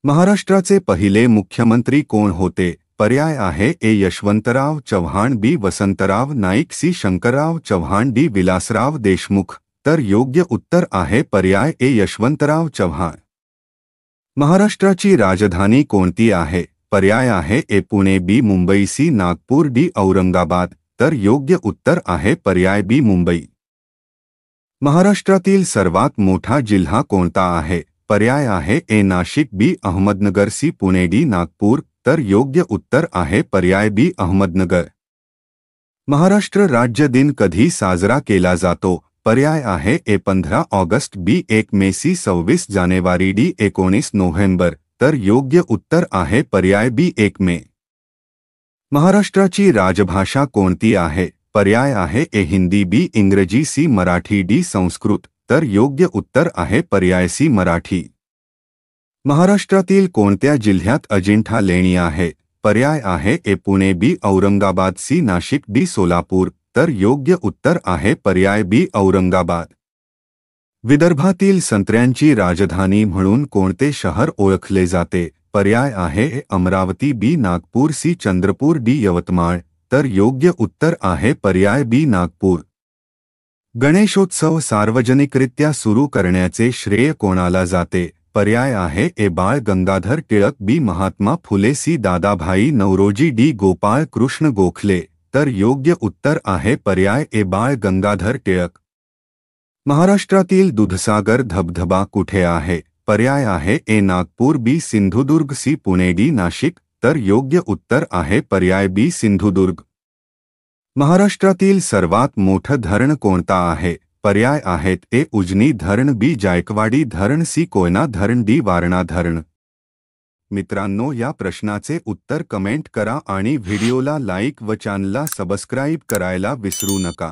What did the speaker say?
महाराष्ट्राचे पहिले मुख्यमंत्री कोण होते? पर्याय आहे ए यशवंतराव चव्हाण, बी वसंतराव नाईक, सी शंकरराव चव्हाण, डी विलासराव देशमुख. तर योग्य उत्तर आहे पर्याय ए यशवंतराव चव्हाण. महाराष्ट्राची राजधानी कोणती आहे? पर्याय आहे ए पुणे, बी मुंबई, सी नागपूर, डी औरंगाबाद. तर योग्य उत्तर आहे पर्याय बी मुंबई. महाराष्ट्रातील सर्वात मोठा जिल्हा कोणता आहे? पर्याय आहे ए नाशिक, बी अहमदनगर, सी पुणे, डी नागपूर. तर योग्य उत्तर आहे पर्याय बी अहमदनगर. महाराष्ट्र राज्य दिन कधी साजरा केला जातो? पर्याय आहे ए 15 ऑगस्ट, बी 1 मे, सी 26 जानेवारी, डी 19 नोव्हेंबर. तर योग्य उत्तर आहे पर्याय बी 1 मे. महाराष्ट्राची राजभाषा कोणती आहे? पर्याय आहे ए हिंदी, बी इंग्रजी, सी मराठी, डी संस्कृत. तर योग्य उत्तर आहे पर्याय सी मराठी. महाराष्ट्रातील कोणत्या जिल्ह्यात अजिंठा लेणी आहे? पर्याय आहे ए पुणे, बी औरंगाबाद, सी नाशिक, डी सोलापूर. तर योग्य उत्तर आहे पर्याय बी औरंगाबाद. विदर्भातील संत्र्यांची राजधानी म्हणून कोणते शहर ओळखले जाते? पर्याय आहे ए अमरावती, बी नागपूर, सी चंद्रपूर, डी यवतमाळ. तर योग्य उत्तर आहे पर्याय बी नागपूर. गणेशोत्सव सार्वजनिकरित्या सुरू करण्याचे श्रेय कोणाला जाते? पर्याय आहे ए बाळ गंगाधर टिळक, बी महात्मा फुले, सी दादाभाई नौरोजी, डी गोपाळ कृष्ण गोखले. तर योग्य उत्तर आहे पर्याय ए बाळ गंगाधर टिळक. महाराष्ट्रातील दूधसागर धबधबा कुठे आहे? पर्याय आहे ए नागपूर, बी सिंधुदुर्ग, सी पुणे, डी नाशिक. तर योग्य उत्तर आहे पर्याय बी सिंधुदुर्ग. महाराष्ट्रातील सर्वात मोठं धरण कोणता आहे? पर्याय आहेत ए उजनी धरण, बी जायकवाडी धरण, सी कोयना धरण, डी वारणा धरण. मित्रांनो, या प्रश्नाचे उत्तर कमेंट करा आणि व्हिडिओला लाईक व चॅनलला सबस्क्राईब करायला विसरू नका.